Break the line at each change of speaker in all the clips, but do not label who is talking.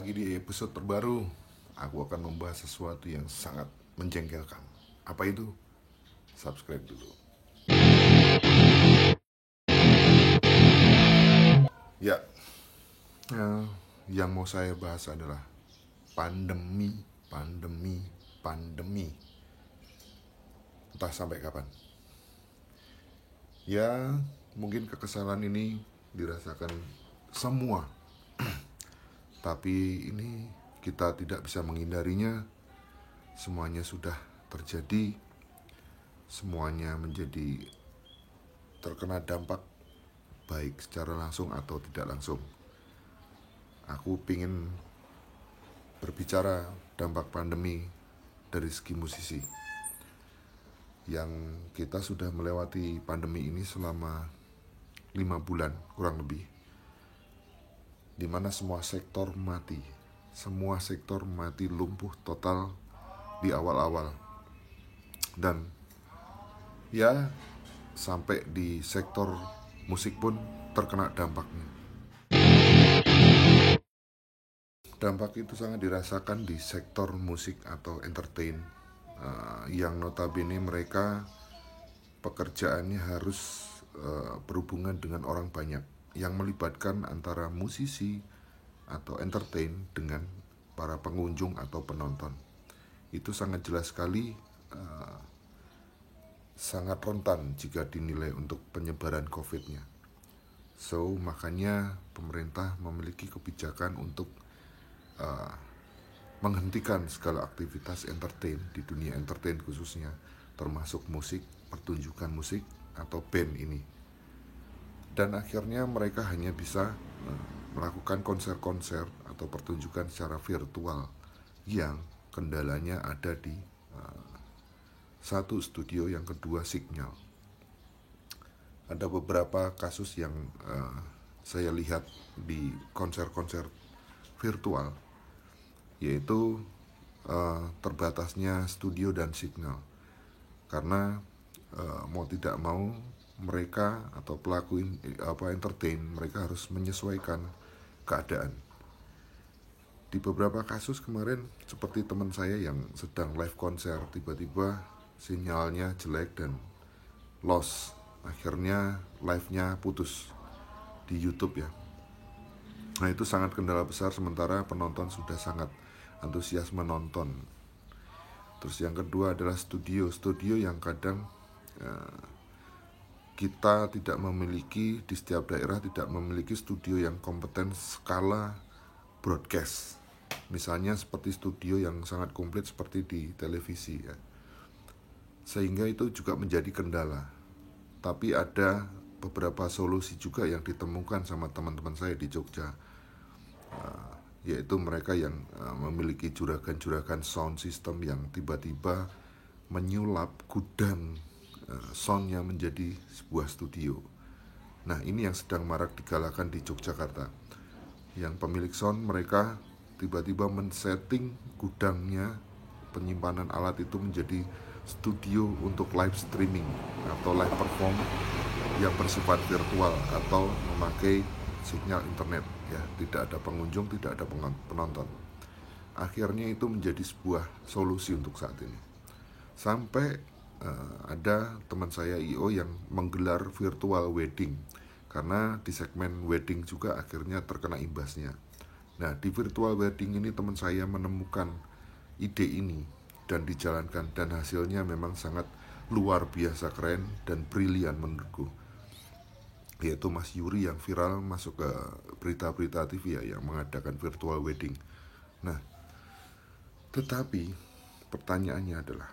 lagi di episode terbaru. Aku akan membahas sesuatu yang sangat menjengkelkan. Apa itu? Subscribe dulu. Ya, eh, yang mau saya bahas adalah pandemi, pandemi, pandemi. Entah sampai kapan. Ya, mungkin kekesalan ini dirasakan semua. Tapi ini kita tidak bisa menghindarinya. Semuanya sudah terjadi. Semuanya menjadi terkena dampak baik secara langsung atau tidak langsung. Aku ingin berbicara dampak pandemi dari segi musisi. Yang kita sudah melewati pandemi ini selama 5 bulan kurang lebih, di mana semua sektor mati. Semua sektor mati lumpuh total di awal-awal. Dan ya, sampai di sektor musik pun terkena dampaknya. Dampak itu sangat dirasakan di sektor musik atau entertain, yang notabene mereka pekerjaannya harus berhubungan dengan orang banyak, yang melibatkan antara musisi atau entertain dengan para pengunjung atau penonton. Itu sangat jelas sekali, sangat rentan jika dinilai untuk penyebaran COVID-nya. So, makanya pemerintah memiliki kebijakan untuk menghentikan segala aktivitas entertain di dunia entertain khususnya, termasuk musik, pertunjukan musik atau band ini. Dan akhirnya mereka hanya bisa melakukan konser-konser atau pertunjukan secara virtual yang kendalanya ada di satu studio, yang kedua signal. Ada beberapa kasus yang saya lihat di konser-konser virtual, yaitu terbatasnya studio dan signal. Karena mau tidak mau mereka atau pelaku entertain, mereka harus menyesuaikan keadaan. Di beberapa kasus kemarin, seperti teman saya yang sedang live konser, tiba-tiba sinyalnya jelek dan loss. Akhirnya live-nya putus di YouTube ya. Nah, itu sangat kendala besar, sementara penonton sudah sangat antusias menonton. Terus yang kedua adalah studio yang kadang kita tidak memiliki, di setiap daerah tidak memiliki studio yang kompeten skala broadcast. Misalnya seperti studio yang sangat komplit seperti di televisi ya. Sehingga itu juga menjadi kendala. Tapi ada beberapa solusi juga yang ditemukan sama teman-teman saya di Jogja, yaitu mereka yang memiliki juragan-juragan sound system yang tiba-tiba menyulap gudang soundnya menjadi sebuah studio. Nah, ini yang sedang marak digalakan di Yogyakarta. Yang pemilik sound, mereka tiba-tiba men-setting gudangnya, penyimpanan alat itu menjadi studio untuk live streaming atau live perform yang bersifat virtual atau memakai sinyal internet ya, tidak ada pengunjung, tidak ada penonton. Akhirnya itu menjadi sebuah solusi untuk saat ini. Sampai ada teman saya IO yang menggelar virtual wedding, karena di segmen wedding juga akhirnya terkena imbasnya. Nah, di virtual wedding ini teman saya menemukan ide ini dan dijalankan, dan hasilnya memang sangat luar biasa keren dan brilian menurutku, yaitu Mas Yuri yang viral masuk ke berita-berita TV ya, yang mengadakan virtual wedding. Nah, tetapi pertanyaannya adalah,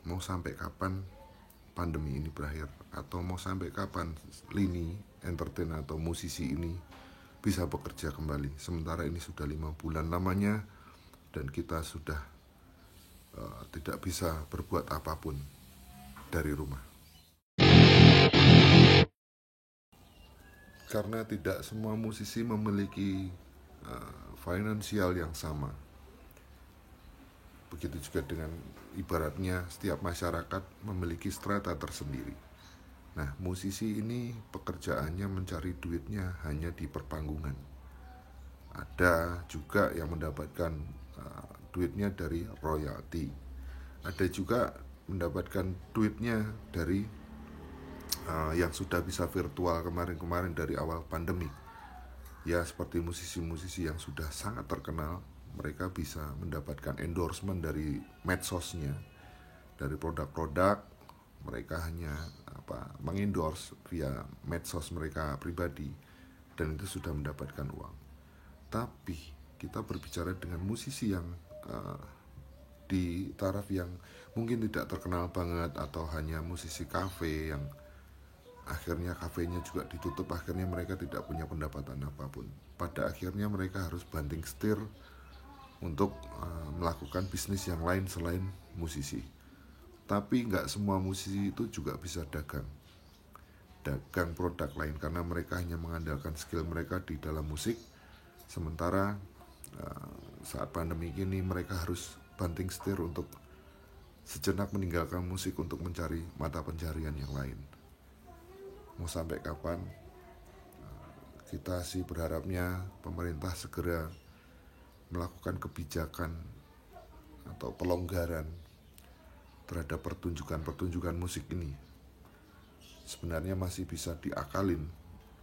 mau sampai kapan pandemi ini berakhir? Atau mau sampai kapan lini entertain atau musisi ini bisa bekerja kembali? Sementara ini sudah 5 bulan lamanya dan kita sudah tidak bisa berbuat apapun dari rumah. Karena tidak semua musisi memiliki finansial yang sama. Begitu juga dengan ibaratnya setiap masyarakat memiliki strata tersendiri. Nah, musisi ini pekerjaannya mencari duitnya hanya di perpanggungan. Ada juga yang mendapatkan duitnya dari royalti. Ada juga mendapatkan duitnya dari yang sudah bisa virtual kemarin-kemarin dari awal pandemi. Ya, seperti musisi-musisi yang sudah sangat terkenal, mereka bisa mendapatkan endorsement dari medsosnya, dari produk-produk. Mereka hanya mengendorse via medsos mereka pribadi, dan itu sudah mendapatkan uang. Tapi kita berbicara dengan musisi yang di taraf yang mungkin tidak terkenal banget, atau hanya musisi kafe yang akhirnya kafenya juga ditutup, akhirnya mereka tidak punya pendapatan apapun. Pada akhirnya mereka harus banting setir untuk melakukan bisnis yang lain selain musisi. Tapi nggak semua musisi itu juga bisa dagang produk lain, karena mereka hanya mengandalkan skill mereka di dalam musik. Sementara saat pandemi ini mereka harus banting setir untuk sejenak meninggalkan musik untuk mencari mata pencarian yang lain. Mau sampai kapan? Kita sih berharapnya pemerintah segera melakukan kebijakan atau pelonggaran terhadap pertunjukan musik ini. Sebenarnya masih bisa diakalin,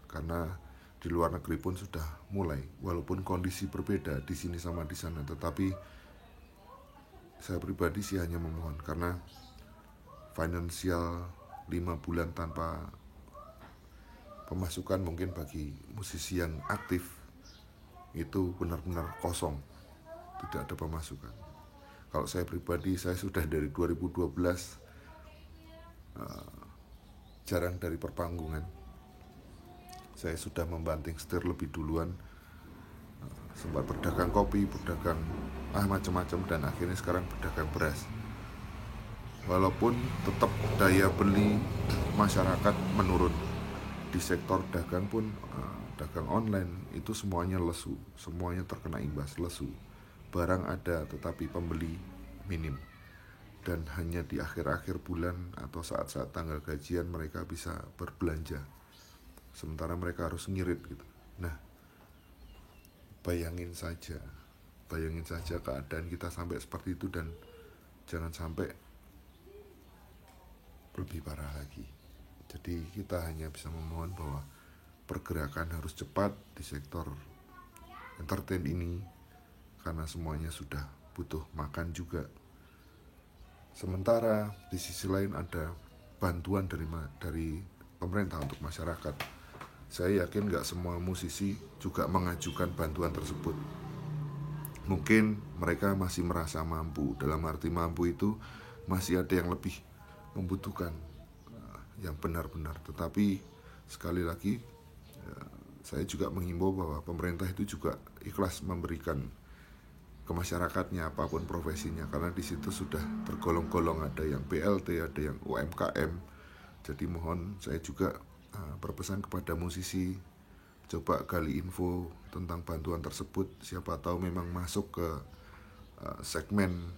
karena di luar negeri pun sudah mulai, walaupun kondisi berbeda di sini sama di sana. Tetapi saya pribadi sih hanya memohon, karena finansial 5 bulan tanpa pemasukan mungkin bagi musisi yang aktif itu benar-benar kosong, tidak ada pemasukan. Kalau saya pribadi, saya sudah dari 2012 jarang dari perpanggungan. Saya sudah membanting setir lebih duluan, sempat berdagang kopi, berdagang macam-macam, dan akhirnya sekarang berdagang beras. Walaupun tetap daya beli masyarakat menurun, di sektor dagang pun, dagang online itu semuanya lesu, semuanya terkena imbas, lesu. Barang ada tetapi pembeli minim, dan hanya di akhir-akhir bulan atau saat-saat tanggal gajian mereka bisa berbelanja, sementara mereka harus ngirit gitu. Nah, bayangin saja keadaan kita sampai seperti itu, dan jangan sampai lebih parah lagi. Jadi kita hanya bisa memohon bahwa pergerakan harus cepat di sektor entertain ini, karena semuanya sudah butuh makan juga. Sementara di sisi lain ada bantuan dari pemerintah untuk masyarakat. Saya yakin gak semua musisi juga mengajukan bantuan tersebut. Mungkin mereka masih merasa mampu, dalam arti mampu itu masih ada yang lebih membutuhkan, yang benar-benar. Tetapi sekali lagi, saya juga menghimbau bahwa pemerintah itu juga ikhlas memberikan ke masyarakatnya apapun profesinya, karena di situ sudah tergolong-golong, ada yang BLT, ada yang UMKM. Jadi mohon saya juga berpesan kepada musisi, coba gali info tentang bantuan tersebut. Siapa tahu memang masuk ke segmen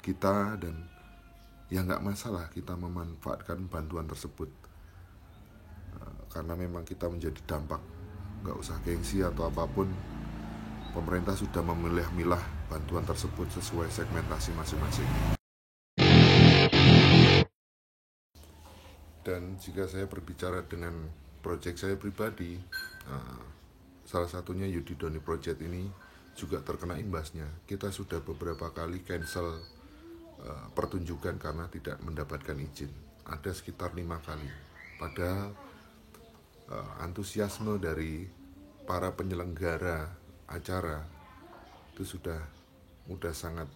kita, dan ya nggak masalah kita memanfaatkan bantuan tersebut, karena memang kita menjadi dampak. Nggak usah gengsi atau apapun, pemerintah sudah memilah-milah bantuan tersebut sesuai segmentasi masing-masing. Dan jika saya berbicara dengan proyek saya pribadi, salah satunya Yudi Doni Project ini juga terkena imbasnya. Kita sudah beberapa kali cancel pertunjukan karena tidak mendapatkan izin. Ada sekitar 5 kali. Padahal antusiasme dari para penyelenggara acara itu sudah sangat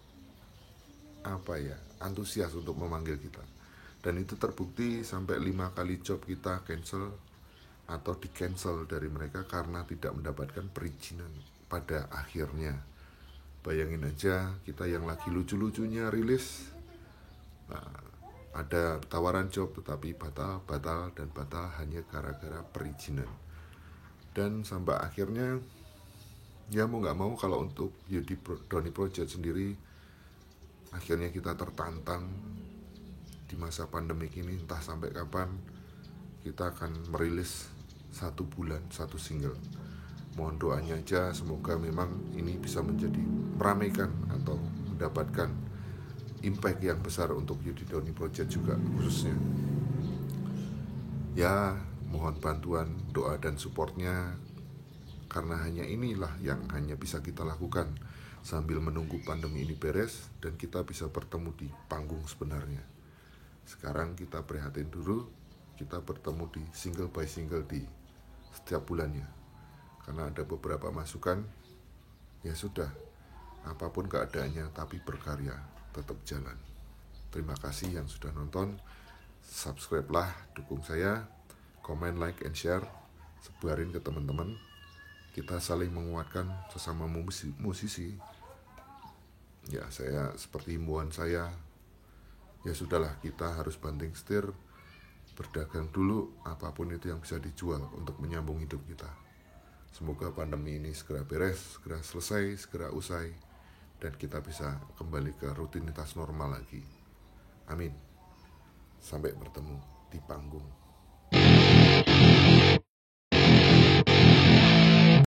antusias untuk memanggil kita. Dan itu terbukti sampai 5 kali job kita cancel atau di cancel dari mereka karena tidak mendapatkan perizinan pada akhirnya. Bayangin aja, kita yang lagi lucu-lucunya rilis, ada tawaran job tetapi batal hanya gara-gara perizinan. Dan sampai akhirnya, ya mau gak mau, kalau untuk Yudi Doni Project sendiri, akhirnya kita tertantang di masa pandemik ini, entah sampai kapan kita akan merilis 1 bulan 1 single. Mohon doanya aja, semoga memang ini bisa menjadi meramaikan atau mendapatkan impact yang besar untuk Yudi Doni Project juga khususnya. Ya, mohon bantuan, doa dan supportnya, karena hanya inilah yang hanya bisa kita lakukan sambil menunggu pandemi ini beres dan kita bisa bertemu di panggung sebenarnya. Sekarang kita prihatin dulu, kita bertemu di single by single di setiap bulannya. Karena ada beberapa masukan, ya sudah, apapun keadaannya tapi berkarya, tetap jalan. Terima kasih yang sudah nonton. Subscribe-lah, dukung saya, komen, like, and share, sebarin ke teman-teman. Kita saling menguatkan sesama musisi. Ya, saya seperti himbauan saya, ya sudahlah, kita harus banting setir, berdagang dulu apapun itu yang bisa dijual untuk menyambung hidup kita. Semoga pandemi ini segera beres, segera selesai, segera usai, dan kita bisa kembali ke rutinitas normal lagi. Amin. Sampai bertemu di panggung.